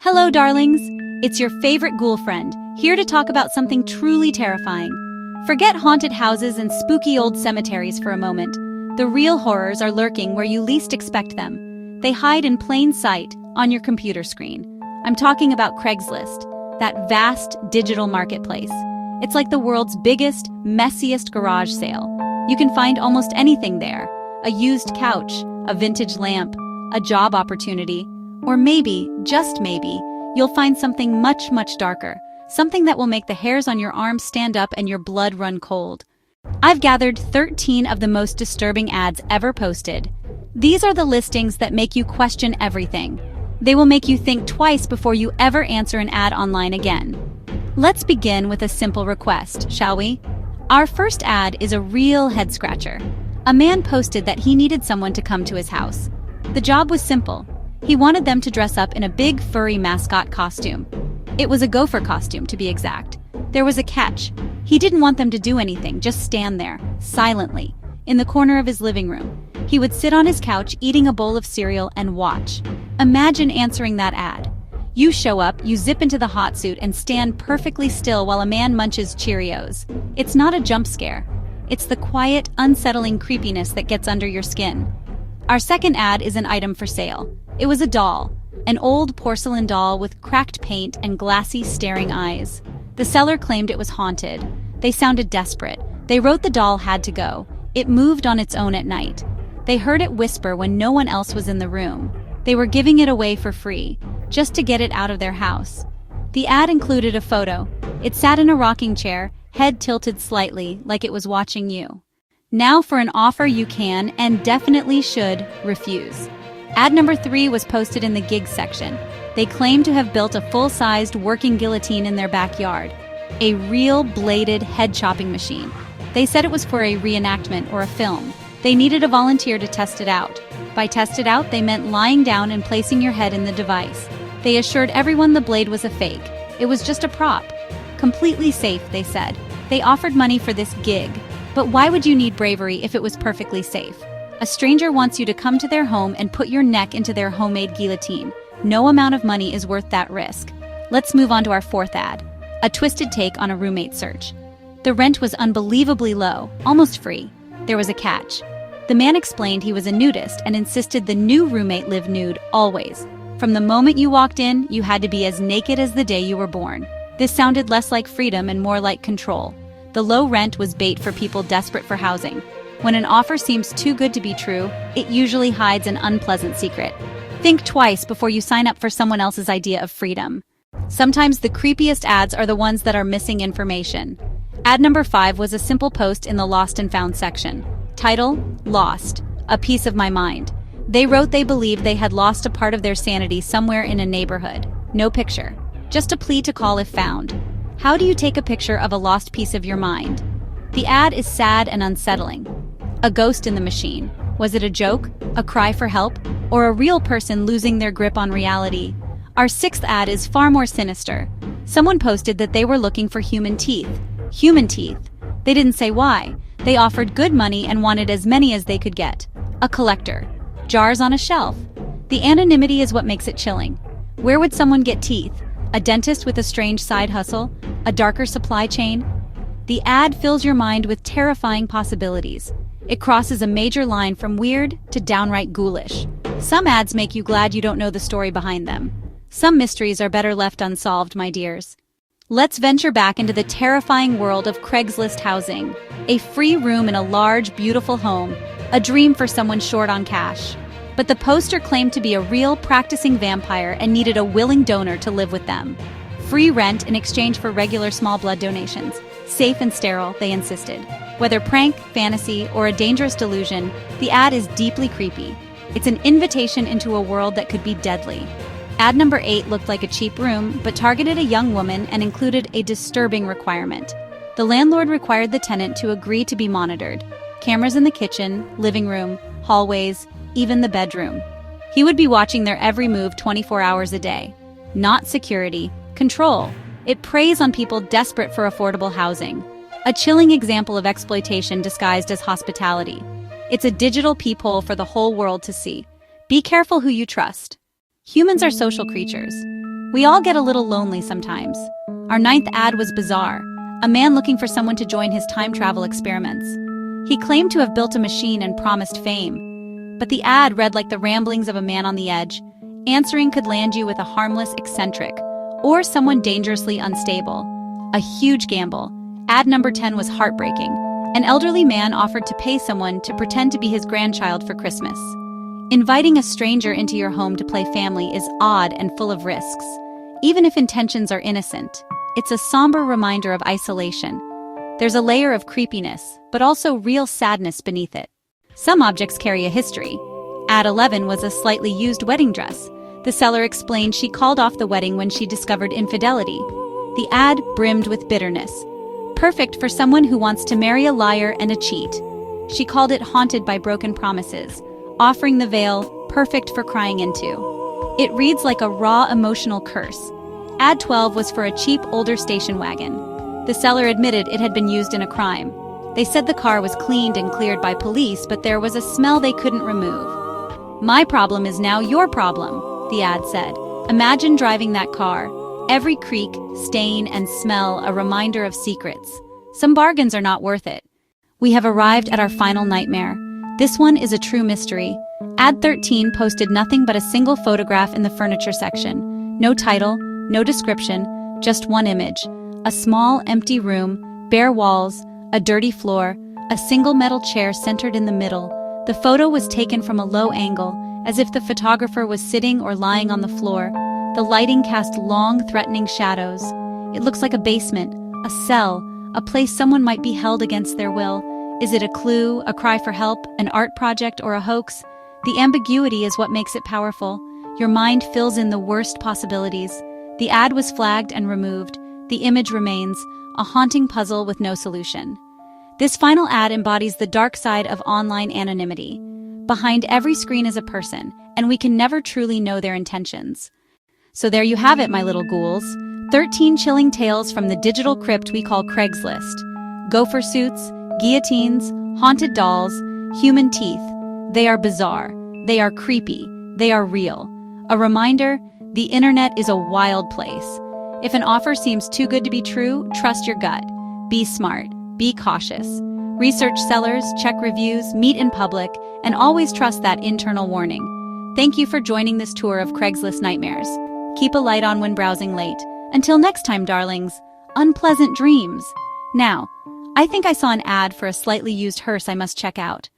Hello, darlings! It's your favorite ghoul friend, here to talk about something truly terrifying. Forget haunted houses and spooky old cemeteries for a moment. The real horrors are lurking where you least expect them. They hide in plain sight on your computer screen. I'm talking about Craigslist, that vast digital marketplace. It's like the world's biggest, messiest garage sale. You can find almost anything there. A used couch, a vintage lamp, a job opportunity, or maybe, just maybe, you'll find something much, much darker. Something that will make the hairs on your arms stand up and your blood run cold. I've gathered 13 of the most disturbing ads ever posted. These are the listings that make you question everything. They will make you think twice before you ever answer an ad online again. Let's begin with a simple request, shall we? Our first ad is a real head-scratcher. A man posted that he needed someone to come to his house. The job was simple. He wanted them to dress up in a big furry mascot costume. It was a gopher costume, to be exact. There was a catch. He didn't want them to do anything, just stand there, silently, in the corner of his living room. He would sit on his couch eating a bowl of cereal and watch. Imagine answering that ad. You show up, you zip into the hot suit and stand perfectly still while a man munches Cheerios. It's not a jump scare. It's the quiet, unsettling creepiness that gets under your skin. Our second ad is an item for sale. It was a doll, an old porcelain doll with cracked paint and glassy, staring eyes. The seller claimed it was haunted. They sounded desperate. They wrote the doll had to go. It moved on its own at night. They heard it whisper when no one else was in the room. They were giving it away for free, just to get it out of their house. The ad included a photo. It sat in a rocking chair, head tilted slightly, like it was watching you. Now for an offer you can, and definitely should, refuse. Ad number 3 was posted in the gigs section. They claimed to have built a full-sized working guillotine in their backyard. A real bladed head-chopping machine. They said it was for a reenactment or a film. They needed a volunteer to test it out. By test it out, they meant lying down and placing your head in the device. They assured everyone the blade was a fake. It was just a prop. Completely safe, they said. They offered money for this gig. But why would you need bravery if it was perfectly safe? A stranger wants you to come to their home and put your neck into their homemade guillotine. No amount of money is worth that risk. Let's move on to our fourth ad. A twisted take on a roommate search. The rent was unbelievably low, almost free. There was a catch. The man explained he was a nudist and insisted the new roommate live nude, always. From the moment you walked in, you had to be as naked as the day you were born. This sounded less like freedom and more like control. The low rent was bait for people desperate for housing. When an offer seems too good to be true, it usually hides an unpleasant secret. Think twice before you sign up for someone else's idea of freedom. Sometimes the creepiest ads are the ones that are missing information. Ad number 5 was a simple post in the Lost and Found section. Title, Lost, a piece of my mind. They wrote they believed they had lost a part of their sanity somewhere in a neighborhood. No picture. Just a plea to call if found. How do you take a picture of a lost piece of your mind? The ad is sad and unsettling. A ghost in the machine. Was it a joke, a cry for help, or a real person losing their grip on reality? Our sixth ad is far more sinister. Someone posted that they were looking for human teeth. Human teeth. They didn't say why. They offered good money and wanted as many as they could get. A collector. Jars on a shelf. The anonymity is what makes it chilling. Where would someone get teeth? A dentist with a strange side hustle? A darker supply chain? The ad fills your mind with terrifying possibilities. It crosses a major line from weird to downright ghoulish. Some ads make you glad you don't know the story behind them. Some mysteries are better left unsolved, my dears. Let's venture back into the terrifying world of Craigslist housing. A free room in a large, beautiful home. A dream for someone short on cash. But the poster claimed to be a real practicing vampire and needed a willing donor to live with them. Free rent in exchange for regular small blood donations. Safe and sterile, they insisted. Whether prank, fantasy, or a dangerous delusion, the ad is deeply creepy. It's an invitation into a world that could be deadly. Ad number 8 looked like a cheap room, but targeted a young woman and included a disturbing requirement. The landlord required the tenant to agree to be monitored. Cameras in the kitchen, living room, hallways, even the bedroom. He would be watching their every move 24 hours a day. Not security, control. It preys on people desperate for affordable housing. A chilling example of exploitation disguised as hospitality. It's a digital peephole for the whole world to see. Be careful who you trust. Humans are social creatures. We all get a little lonely sometimes. Our ninth ad was bizarre. A man looking for someone to join his time travel experiments. He claimed to have built a machine and promised fame. But the ad read like the ramblings of a man on the edge. Answering could land you with a harmless eccentric, or someone dangerously unstable. A huge gamble. Ad number 10 was heartbreaking. An elderly man offered to pay someone to pretend to be his grandchild for Christmas. Inviting a stranger into your home to play family is odd and full of risks. Even if intentions are innocent, it's a somber reminder of isolation. There's a layer of creepiness, but also real sadness beneath it. Some objects carry a history. Ad 11 was a slightly used wedding dress. The seller explained she called off the wedding when she discovered infidelity. The ad brimmed with bitterness. Perfect for someone who wants to marry a liar and a cheat. She called it haunted by broken promises, offering the veil perfect for crying into. It reads like a raw emotional curse. Ad 12 was for a cheap older station wagon. The seller admitted it had been used in a crime. They said the car was cleaned and cleared by police, but there was a smell they couldn't remove. My problem is now your problem, the ad said. Imagine driving that car. Every creak, stain, and smell a reminder of secrets. Some bargains are not worth it. We have arrived at our final nightmare. This one is a true mystery. Ad 13 posted nothing but a single photograph in the furniture section. No title, no description, just one image. A small, empty room, bare walls, a dirty floor, a single metal chair centered in the middle. The photo was taken from a low angle, as if the photographer was sitting or lying on the floor. The lighting cast long, threatening shadows. It looks like a basement, a cell, a place someone might be held against their will. Is it a clue, a cry for help, an art project, or a hoax? The ambiguity is what makes it powerful. Your mind fills in the worst possibilities. The ad was flagged and removed. The image remains, a haunting puzzle with no solution. This final ad embodies the dark side of online anonymity. Behind every screen is a person, and we can never truly know their intentions. So there you have it, my little ghouls. 13 chilling tales from the digital crypt we call Craigslist. Gopher suits, guillotines, haunted dolls, human teeth. They are bizarre. They are creepy. They are real. A reminder, the internet is a wild place. If an offer seems too good to be true, trust your gut. Be smart. Be cautious. Research sellers, check reviews, meet in public, and always trust that internal warning. Thank you for joining this tour of Craigslist nightmares. Keep a light on when browsing late. Until next time, darlings, unpleasant dreams. Now, I think I saw an ad for a slightly used hearse I must check out.